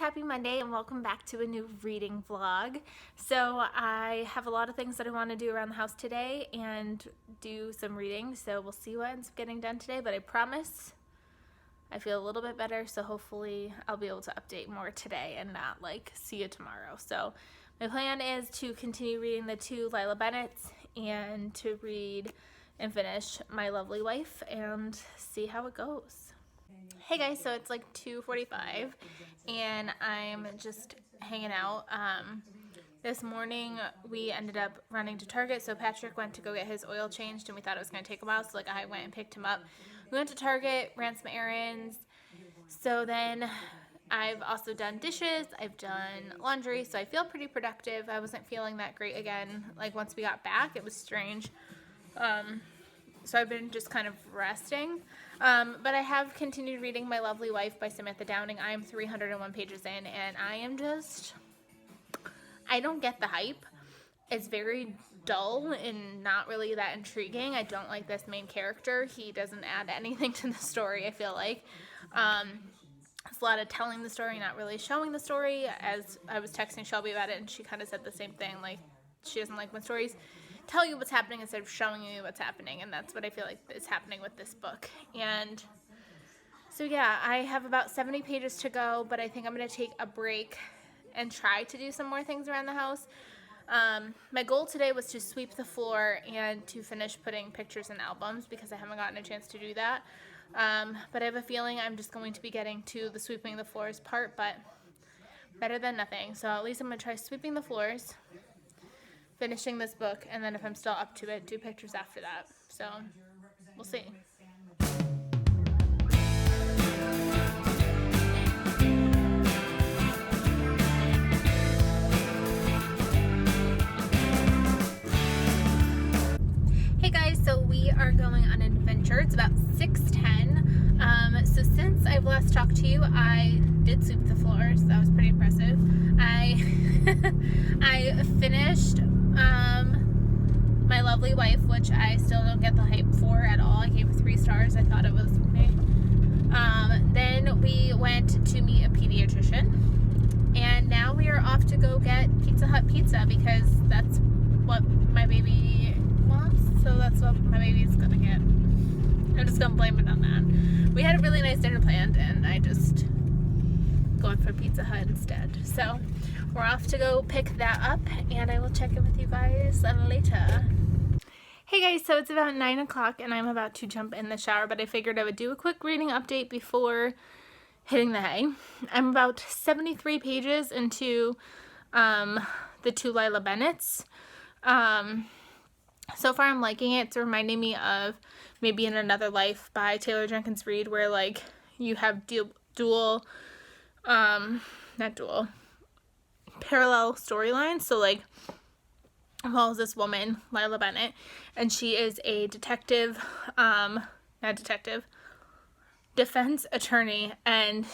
happy Monday and welcome back to a new reading vlog. So I have a lot of things that I want to do around the house today and do some reading, so we'll see what ends up getting done today, but I promise I feel a little bit better, so hopefully I'll be able to update more today and not like see you tomorrow. So my plan is to continue reading the two Lila Bennetts and to read and finish My Lovely Wife and see how it goes. Hey guys, so it's like 2:45 and I'm just hanging out. This morning we ended up running to Target, so Patrick went to go get his oil changed and we thought it was going to take a while, so like I went and picked him up. We went to Target, ran some errands, so then I've also done dishes, I've done laundry, so I feel pretty productive. I wasn't feeling that great again, like once we got back, it was strange. So I've been just kind of resting, but I have continued reading My Lovely Wife by Samantha Downing. I am 301 pages in, and I don't get the hype. It's very dull and not really that intriguing. I don't like this main character. He doesn't add anything to the story, I feel like. It's a lot of telling the story, not really showing the story. As I was texting Shelby about it, and she kind of said the same thing, like she doesn't like when stories tell you what's happening instead of showing you what's happening, and that's what I feel like is happening with this book. And so yeah, I have about 70 pages to go, but I think I'm going to take a break and try to do some more things around the house. My goal today was to sweep the floor and to finish putting pictures in albums because I haven't gotten a chance to do that. But I have a feeling I'm just going to be getting to the sweeping the floors part, but better than nothing. So at least I'm going to try sweeping the floors, finishing this book, and then if I'm still up to it, do pictures after that. So we'll see. Hey guys, so we are going on an adventure. It's about 6:10. So since I've last talked to you, I did sweep the floors. That was pretty impressive. I finished My Lovely Wife, which I still don't get the hype for at all. I gave it 3 stars. I thought it was okay. Then we went to meet a pediatrician, and now we are off to go get Pizza Hut pizza because that's what my baby wants, so that's what my baby's gonna get. I'm just gonna blame it on that. We had a really nice dinner planned, and I just going for Pizza Hut instead. So we're off to go pick that up, and I will check in with you guys later. Hey guys, so it's about 9 o'clock and I'm about to jump in the shower, but I figured I would do a quick reading update before hitting the hay. I'm about 73 pages into the two Lila Bennetts. So far I'm liking it. It's reminding me of Maybe in Another Life by Taylor Jenkins Reid, where like you have parallel storylines. So like follows this woman, Lila Bennett, and she is a defense attorney, and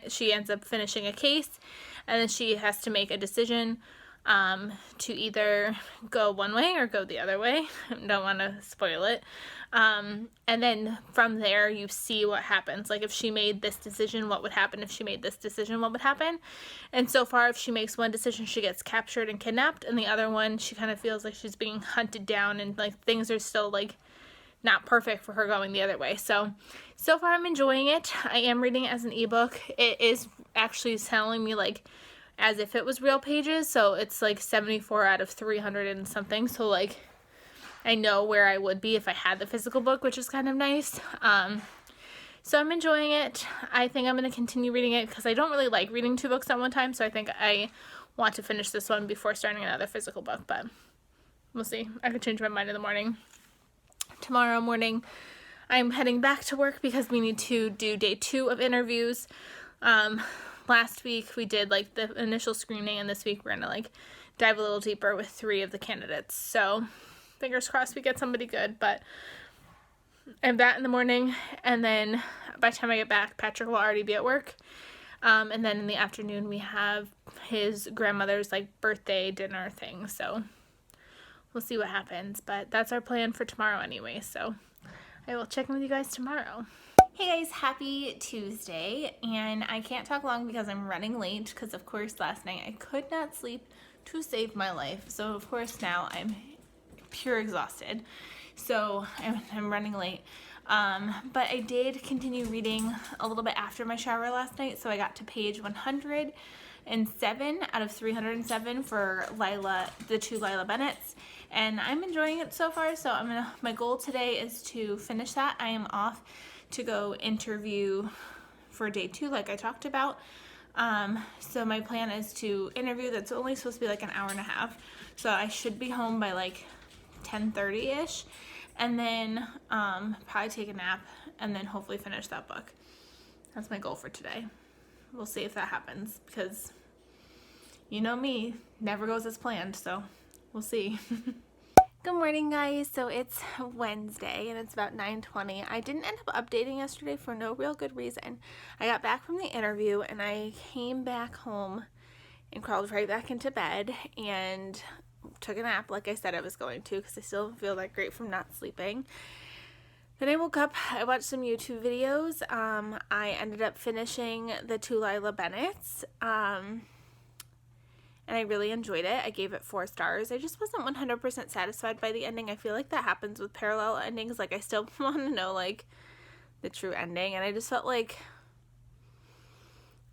she ends up finishing a case, and then she has to make a decision to either go one way or go the other way. Don't want to spoil it. And then from there you see what happens. Like if she made this decision, what would happen? If she made this decision, what would happen? And so far, if she makes one decision, she gets captured and kidnapped, and the other one, she kind of feels like she's being hunted down, and like things are still like not perfect for her going the other way. So far I'm enjoying it. I am reading it as an ebook. It is actually telling me like as if it was real pages, so it's like 74 out of 300 and something, so like I know where I would be if I had the physical book, which is kind of nice. So I'm enjoying it. I think I'm going to continue reading it because I don't really like reading 2 books at one time, so I think I want to finish this one before starting another physical book, but we'll see. I could change my mind in the morning. Tomorrow morning I'm heading back to work because we need to do day 2 of interviews. Last week we did like the initial screening, and this week we're gonna like dive a little deeper with 3 of the candidates. So fingers crossed we get somebody good, but I have that in the morning, and then by the time I get back, Patrick will already be at work. And then in the afternoon we have his grandmother's like birthday dinner thing, so we'll see what happens, but that's our plan for tomorrow anyway, so I will check in with you guys tomorrow. Hey guys, happy Tuesday, and I can't talk long because I'm running late because of course last night I could not sleep to save my life, so of course now I'm pure exhausted, so I'm running late. But I did continue reading a little bit after my shower last night, so I got to page 107 out of 307 for the two Lila Bennetts, and I'm enjoying it so far. So my goal today is to finish that. I am off to go interview for day 2 like I talked about. So my plan is to interview. That's only supposed to be like an hour and a half, so I should be home by like 10:30ish, and then probably take a nap and then hopefully finish that book. That's my goal for today. We'll see if that happens because you know me, never goes as planned, so we'll see. Good morning, guys. So it's Wednesday and it's about 9:20. I didn't end up updating yesterday for no real good reason. I got back from the interview and I came back home and crawled right back into bed and took a nap like I said I was going to because I still don't feel that great from not sleeping. Then I woke up, I watched some YouTube videos. I ended up finishing the two Lila Bennetts. And I really enjoyed it. I gave it 4 stars. I just wasn't 100% satisfied by the ending. I feel like that happens with parallel endings. Like, I still want to know, like, the true ending. And I just felt like,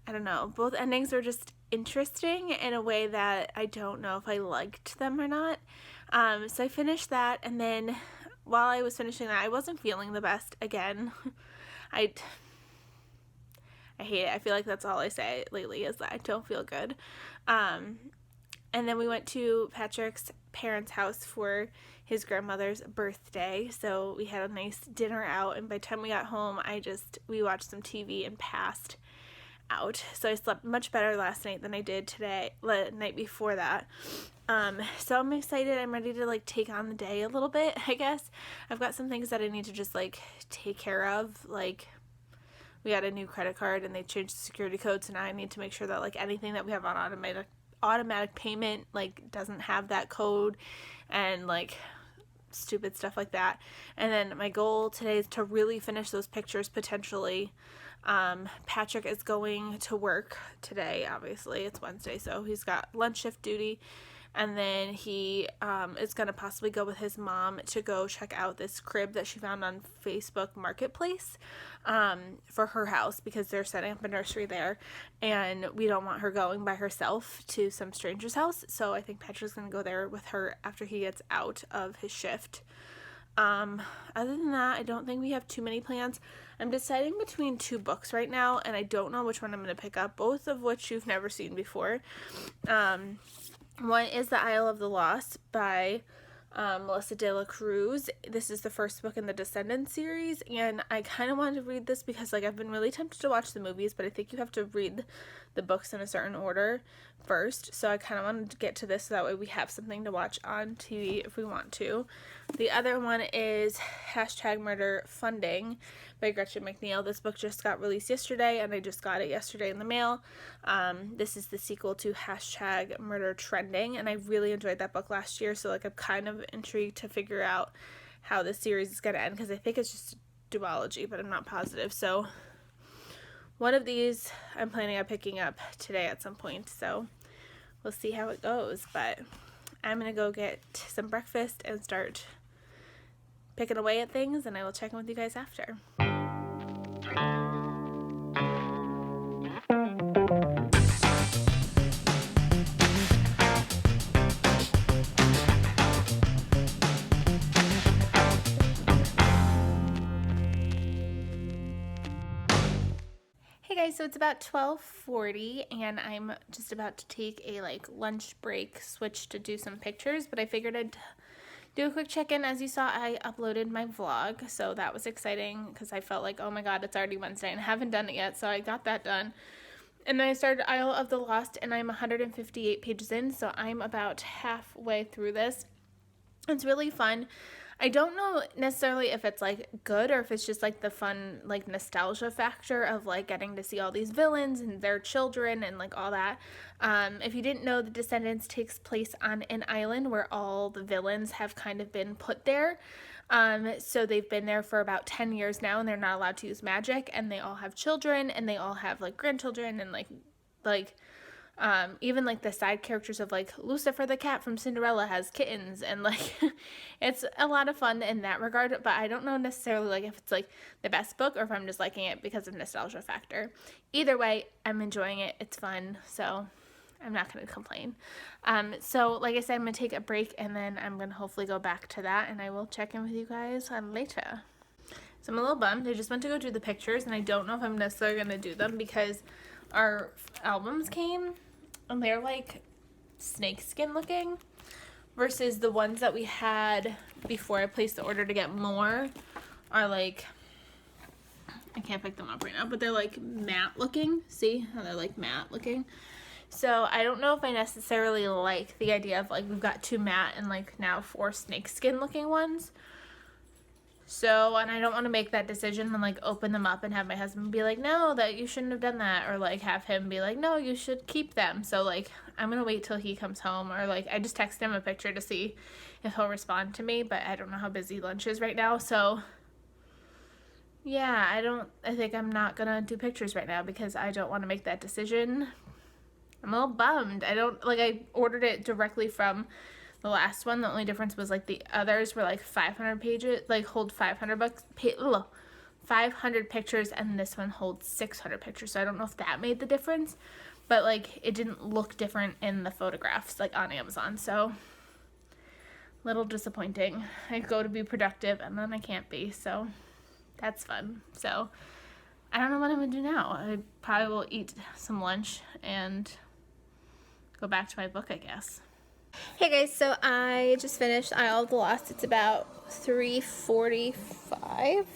I don't know, both endings were just interesting in a way that I don't know if I liked them or not. So I finished that, and then while I was finishing that, I wasn't feeling the best again. I hate it. I feel like that's all I say lately is that I don't feel good. And then we went to Patrick's parents' house for his grandmother's birthday. So we had a nice dinner out, and by the time we got home, we watched some TV and passed out. So I slept much better last night than I did the night before that. So I'm excited. I'm ready to like take on the day a little bit, I guess. I've got some things that I need to just like take care of, like we got a new credit card and they changed the security code, so now I need to make sure that like anything that we have on automatic payment like doesn't have that code and like stupid stuff like that. And then my goal today is to really finish those pictures potentially. Patrick is going to work today, obviously it's Wednesday, so he's got lunch shift duty. And then he is going to possibly go with his mom to go check out this crib that she found on Facebook Marketplace for her house because they're setting up a nursery there. And we don't want her going by herself to some stranger's house. So I think Patrick's going to go there with her after he gets out of his shift. Other than that, I don't think we have too many plans. I'm deciding between 2 books right now, and I don't know which one I'm going to pick up, both of which you've never seen before. One is The Isle of the Lost by Melissa de la Cruz. This is the first book in the Descendants series, and I kind of wanted to read this because like I've been really tempted to watch the movies, but I think you have to read the books in a certain order first, so I kind of wanted to get to this so that way we have something to watch on TV if we want to. The other one is #Murder Funding by Gretchen McNeil. This book just got released yesterday, and I just got it yesterday in the mail. This is the sequel to #Murder Trending, and I really enjoyed that book last year, so like I'm kind of intrigued to figure out how this series is going to end because I think it's just duology, but I'm not positive. So one of these I'm planning on picking up today at some point, so we'll see how it goes. But I'm going to go get some breakfast and start picking away at things, and I will check in with you guys after. So it's about 12:40 and I'm just about to take a like lunch break switch to do some pictures, but I figured I'd do a quick check-in. As you saw, I uploaded my vlog, so that was exciting because I felt like, oh my god, it's already Wednesday and I haven't done it yet, so I got that done. And then I started Isle of the Lost and I'm 158 pages in, so I'm about halfway through this. It's really fun. I don't know necessarily if it's like good or if it's just like the fun like nostalgia factor of like getting to see all these villains and their children and like all that. If you didn't know, The Descendants takes place on an island where all the villains have kind of been put there. So they've been there for about 10 years now, and they're not allowed to use magic, and they all have children, and they all have like grandchildren, and like even like the side characters of like Lucifer the cat from Cinderella has kittens, and like it's a lot of fun in that regard. But I don't know necessarily like if it's like the best book or if I'm just liking it because of nostalgia factor. Either way, I'm enjoying it. It's fun, so I'm not going to complain. So like I said, I'm going to take a break, and then I'm going to hopefully go back to that, and I will check in with you guys later. So I'm a little bummed. I just went to go do the pictures, and I don't know if I'm necessarily going to do them because our albums came, and they're like snakeskin looking versus the ones that we had before I placed the order to get more are like, I can't pick them up right now, but they're like matte looking. See how they're like matte looking? So I don't know if I necessarily like the idea of like we've got 2 matte and like now 4 snakeskin looking ones. So, and I don't want to make that decision and like open them up and have my husband be like, no, that you shouldn't have done that, or like have him be like, no, you should keep them. So like I'm gonna wait till he comes home, or like I just text him a picture to see if he'll respond to me, but I don't know how busy lunch is right now. So yeah, I think I'm not gonna do pictures right now because I don't want to make that decision. I'm a little bummed. I ordered it directly from the last one. The only difference was like the others were like 500 pages, like hold 500 pictures, and this one holds 600 pictures. So I don't know if that made the difference, but like it didn't look different in the photographs like on Amazon. So little disappointing. I go to be productive and then I can't be, so that's fun. So I don't know what I'm gonna do now. I probably will eat some lunch and go back to my book, I guess. Hey guys, so I just finished Isle of the Lost. It's about 3:45.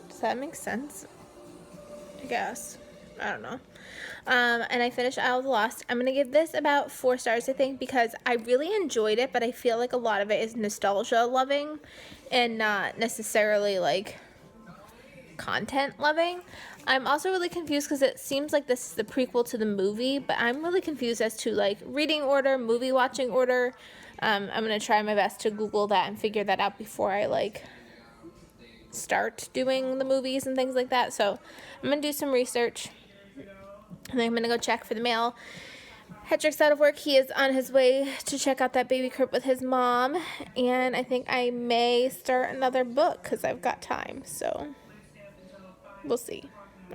Does that make sense? I guess. I don't know. And I finished Isle of the Lost. I'm going to give this about 4 stars, I think, because I really enjoyed it, but I feel like a lot of it is nostalgia loving and not necessarily like content loving. I'm also really confused because it seems like this is the prequel to the movie, but I'm really confused as to like reading order, movie watching order. I'm going to try my best to Google that and figure that out before I like start doing the movies and things like that. So I'm going to do some research, and then I'm going to go check for the mail. Hedrick's out of work. He is on his way to check out that baby crib with his mom, and I think I may start another book because I've got time, so we'll see.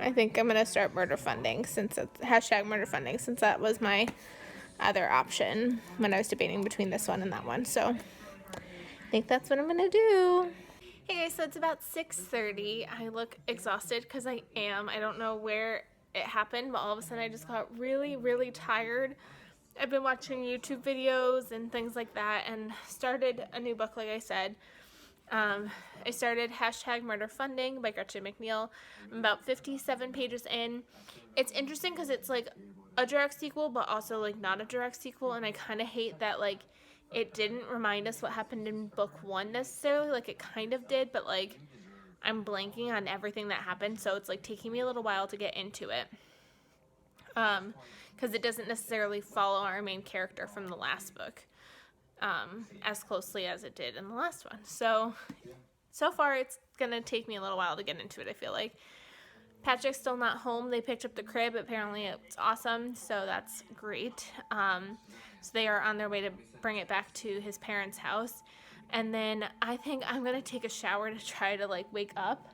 I think I'm going to start murder funding since it's #murder funding, since that was my other option when I was debating between this one and that one. So I think that's what I'm going to do. Hey guys, so it's about 6:30. I look exhausted because I am. I don't know where it happened, but all of a sudden I just got really, really tired. I've been watching YouTube videos and things like that and started a new book, like I said. I started #murder funding by Gretchen McNeil. I'm about 57 pages in. It's interesting because it's like a direct sequel, but also like not a direct sequel, and I kind of hate that like it didn't remind us what happened in book 1 necessarily. Like it kind of did, but like I'm blanking on everything that happened, so it's like taking me a little while to get into it. Because it doesn't necessarily follow our main character from the last book as closely as it did in the last one. So far it's gonna take me a little while to get into it, I feel like. Patrick's still not home. They picked up the crib. Apparently it's awesome, so that's great. So they are on their way to bring it back to his parents' house. And then I think I'm going to take a shower to try to, like, wake up.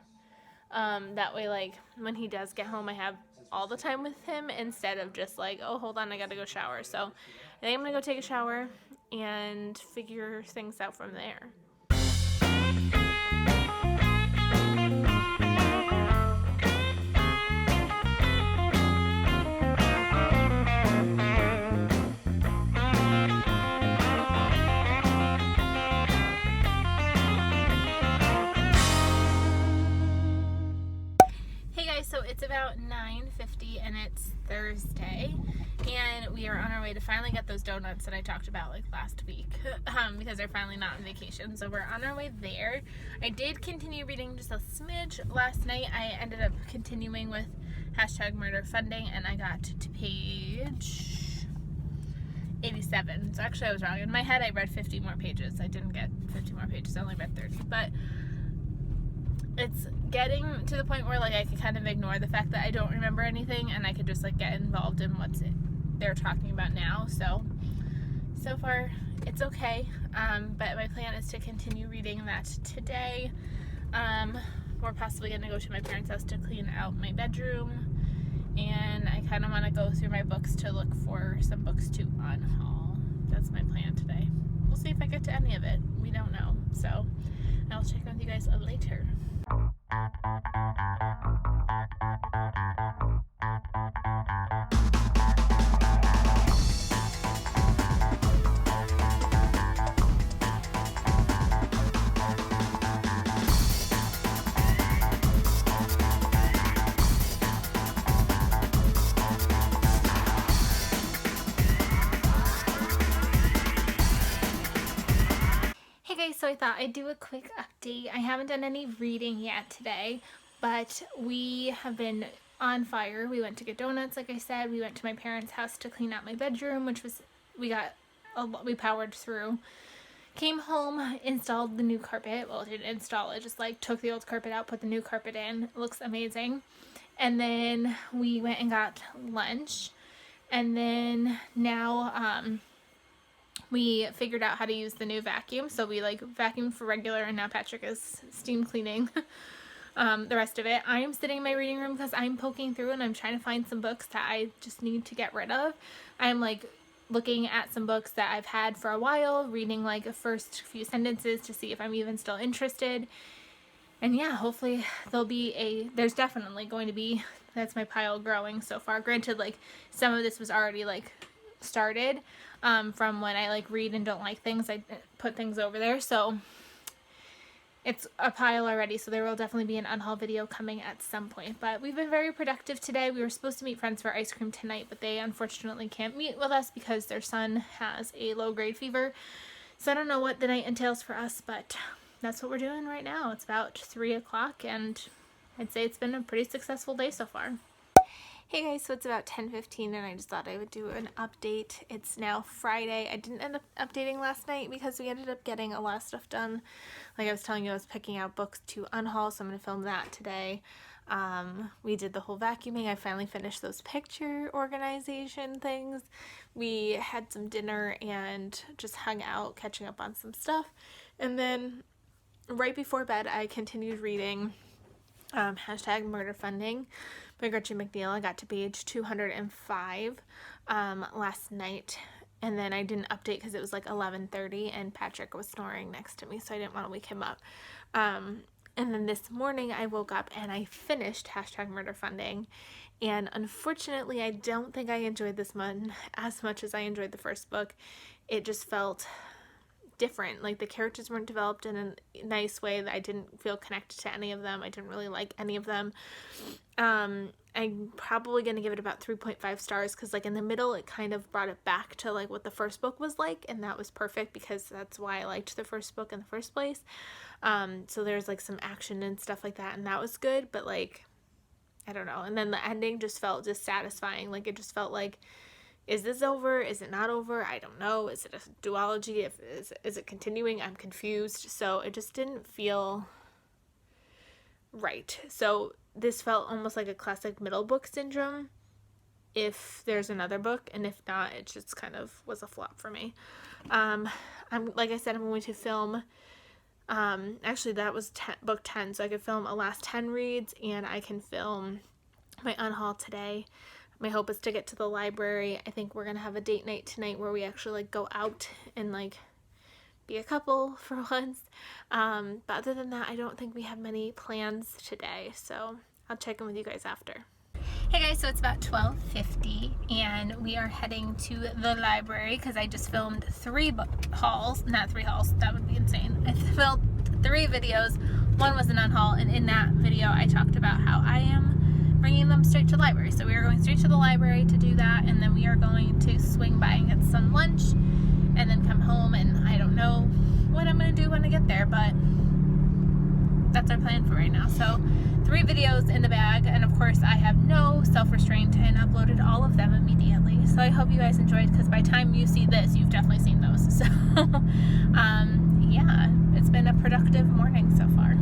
That way, like, when he does get home, I have all the time with him instead of just, like, oh, hold on, I got to go shower. So I think I'm going to go take a shower and figure things out from there. So it's about 9:50 and it's Thursday, and we are on our way to finally get those donuts that I talked about like last week because they're finally not on vacation. So we're on our way there. I did continue reading just a smidge last night. I ended up continuing with #murder funding, and I got to page 87. So actually I was wrong. In my head I read 50 more pages. I didn't get 50 more pages. I only read 30. But it's getting to the point where like I could kind of ignore the fact that I don't remember anything, and I could just like get involved in what's they're talking about now. So far it's okay, but my plan is to continue reading that today. We're possibly going to go to my parents' house to clean out my bedroom, and I kind of want to go through my books to look for some books to unhaul. That's my plan today. We'll see if I get to any of it. We don't know, so I'll check in with you guys later. So I thought I'd do a quick update. I haven't done any reading yet today, but we have been on fire. We went to get donuts, like I said. We went to my parents' house to clean out my bedroom, which was, we powered through. Came home, installed the new carpet. Well, didn't install it, just like took the old carpet out, put the new carpet in. It looks amazing. And then we went and got lunch. And then now, we figured out how to use the new vacuum. So we like vacuumed for regular, and now Patrick is steam cleaning the rest of it. I am sitting in my reading room because I'm poking through and I'm trying to find some books that I just need to get rid of. I'm like looking at some books that I've had for a while, reading like the first few sentences to see if I'm even still interested. And yeah, hopefully there's definitely going to be, that's my pile growing so far. Granted, like some of this was already like started from when I like read and don't like things. I put things over there, so it's a pile already, so there will definitely be an unhaul video coming at some point. But we've been very productive today. We were supposed to meet friends for ice cream tonight, but they unfortunately can't meet with us because their son has a low-grade fever. So I don't know what the night entails for us, but that's what we're doing right now. It's about 3 o'clock, and I'd say it's been a pretty successful day so far. Hey guys, so it's about 10:15 and I just thought I would do an update. It's now Friday. I didn't end up updating last night because we ended up getting a lot of stuff done. Like I was telling you, I was picking out books to unhaul, so I'm going to film that today. We did the whole vacuuming. I finally finished those picture organization things. We had some dinner and just hung out, catching up on some stuff. And then right before bed, I continued reading hashtag murder funding by Gretchen McNeil. I got to page 205 last night, and then I didn't update because it was like 11:30 and Patrick was snoring next to me, so I didn't want to wake him up. And then this morning I woke up and I finished hashtag murder funding, and unfortunately I don't think I enjoyed this one as much as I enjoyed the first book. It just felt different. Like the characters weren't developed in a nice way, that I didn't feel connected to any of them. I didn't really like any of them. I'm probably going to give it about 3.5 stars because like in the middle it kind of brought it back to like what the first book was like, and that was perfect because that's why I liked the first book in the first place. So there's like some action and stuff like that, and that was good, but like I don't know. And then the ending just felt dissatisfying. Like it just felt like, is this over? Is it not over? I don't know. Is it a duology? Is it continuing? I'm confused. So it just didn't feel right. So this felt almost like a classic middle book syndrome if there's another book, and if not, it just kind of was a flop for me. Like I said, I'm going to film, actually that was book 10, so I could film a last 10 reads, and I can film my unhaul today. My hope is to get to the library. I think we're going to have a date night tonight where we actually like go out and like be a couple for once. But other than that, I don't think we have many plans today. So I'll check in with you guys after. Hey guys, so it's about 12:50 and we are heading to the library because I just filmed 3 hauls. Not 3 hauls, that would be insane. I filmed 3 videos. One was an unhaul, and in that video I talked about how I am bringing them straight to the library. So we are going straight to the library to do that, and then we are going to swing by and get some lunch and then come home, and I don't know what I'm going to do when I get there, but that's our plan for right now. So 3 videos in the bag, and of course I have no self-restraint and uploaded all of them immediately. So I hope you guys enjoyed, because by the time you see this, you've definitely seen those. So yeah, it's been a productive morning so far.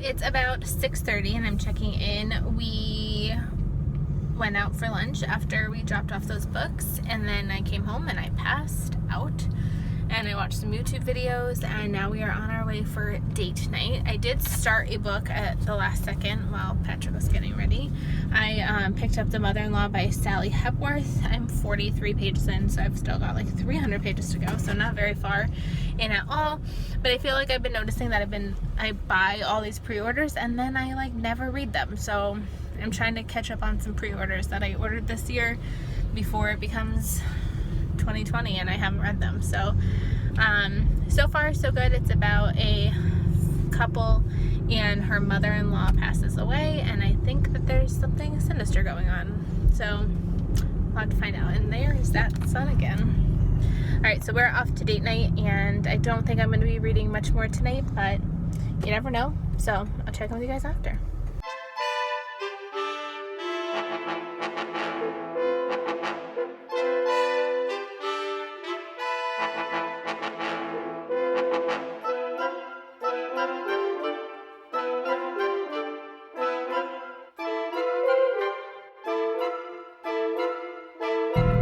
It's about 6:30 and I'm checking in. We went out for lunch after we dropped off those books, and then I came home and I passed out and I watched some YouTube videos, and now we are on our way for date night. I did start a book at the last second while Patrick was getting ready. I picked up The Mother-in-Law by Sally Hepworth. I'm 43 pages in, so I've still got like 300 pages to go, so not very far in at all. But I feel like I've been noticing that I buy all these pre-orders and then I like never read them. So I'm trying to catch up on some pre-orders that I ordered this year before it becomes 2020 and I haven't read them. So so far so good. It's about a couple and her mother-in-law passes away, and I think that there's something sinister going on, so I'll have to find out. And there's that sun again. Alright, so we're off to date night, and I don't think I'm going to be reading much more tonight, but you never know, so I'll check in with you guys after.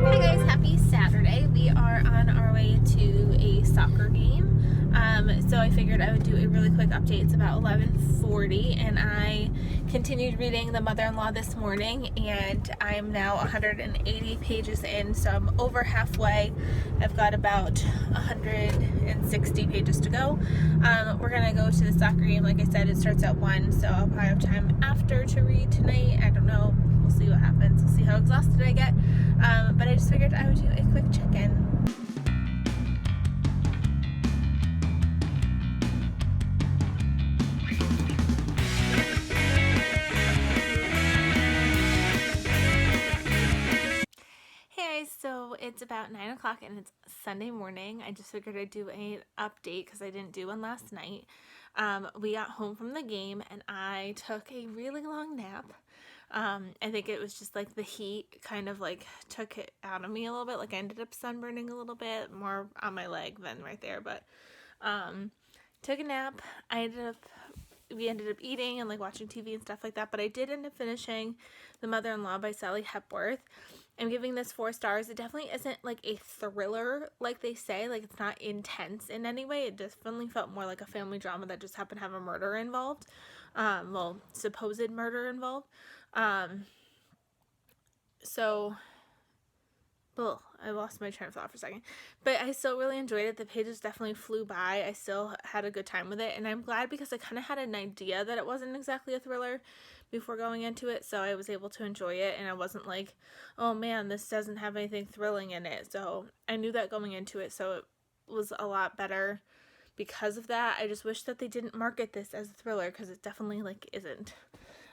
Hi guys, happy Saturday. We are on our way to a soccer game. So I figured I would do a really quick update. It's about 11:40 and I continued reading The Mother-in-Law this morning, and I'm now 180 pages in, so I'm over halfway. I've got about 160 pages to go. We're gonna go to the soccer game. Like I said, it starts at 1, so I'll probably have time after to read tonight. I don't know. We'll see what happens. We'll see how exhausted I get. But I just figured I would do a quick check-in. Hey guys, so it's about 9 o'clock and it's Sunday morning. I just figured I'd do an update because I didn't do one last night. We got home from the game and I took a really long nap. I think it was just like the heat kind of like took it out of me a little bit. Like I ended up sunburning a little bit more on my leg than right there, but took a nap. We ended up eating and like watching TV and stuff like that, but I did end up finishing The Mother-in-Law by Sally Hepworth. I'm giving this 4 stars. It definitely isn't like a thriller like they say. Like it's not intense in any way. It definitely felt more like a family drama that just happened to have a murder involved. Well, supposed murder involved. So I lost my train of thought for a second, but I still really enjoyed it. The pages definitely flew by. I still had a good time with it, and I'm glad because I kind of had an idea that it wasn't exactly a thriller before going into it, so I was able to enjoy it, and I wasn't like, oh man, this doesn't have anything thrilling in it. So I knew that going into it, so it was a lot better because of that. I just wish that they didn't market this as a thriller because it definitely like isn't.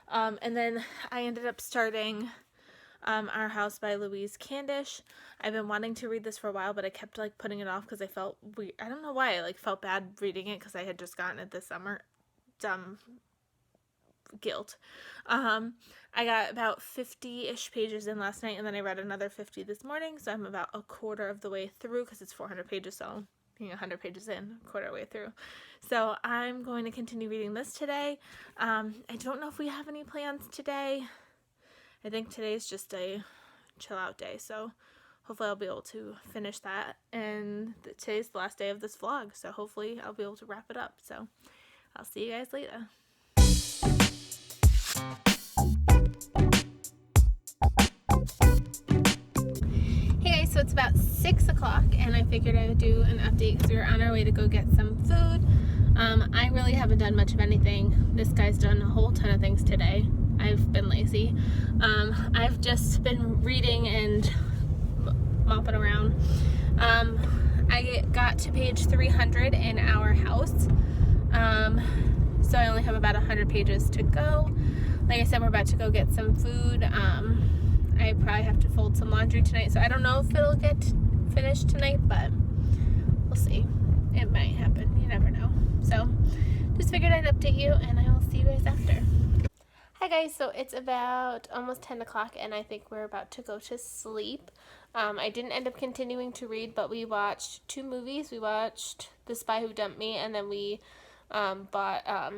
And then I ended up starting Our House by Louise Candish. I've been wanting to read this for a while, but I kept like putting it off because I felt weird. I don't know why. I like felt bad reading it because I had just gotten it this summer. Dumb guilt. I got about 50-ish pages in last night, and then I read another 50 this morning, so I'm about a quarter of the way through because it's 400 pages, so being 100 pages in, quarter way through. So I'm going to continue reading this today. I don't know if we have any plans today. I think today's just a chill out day, so hopefully I'll be able to finish that. And today's the last day of this vlog, so hopefully I'll be able to wrap it up. So I'll see you guys later. Hey guys, so it's about 6 o'clock and I figured I would do an update because we were on our way to go get some food. I really haven't done much of anything. This guy's done a whole ton of things today. I've been lazy. I've just been reading and mopping around. I got to page 300 in Our House. So I only have about 100 pages to go. Like I said, we're about to go get some food. I probably have to fold some laundry tonight, so I don't know if it'll get finished tonight, but we'll see. It might happen. You never know. So just figured I'd update you, and I will see you guys after. Hi guys, so it's about almost 10 o'clock and I think we're about to go to sleep. I didn't end up continuing to read, but we watched 2 movies. We watched The Spy Who Dumped Me, and then we bought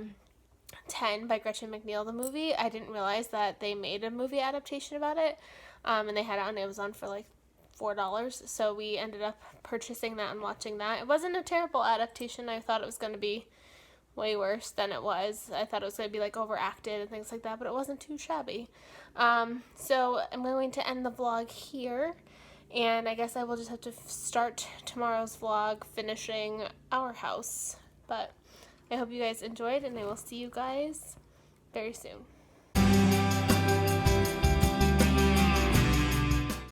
10 by Gretchen McNeil, the movie. I didn't realize that they made a movie adaptation about it, and they had it on Amazon for like $4. So we ended up purchasing that and watching that. It wasn't a terrible adaptation. I thought it was going to be way worse than it was. I thought it was going to be like overacted and things like that, but it wasn't too shabby. So I'm going to end the vlog here. And I guess I will just have to start tomorrow's vlog finishing our house. But I hope you guys enjoyed, and I will see you guys very soon.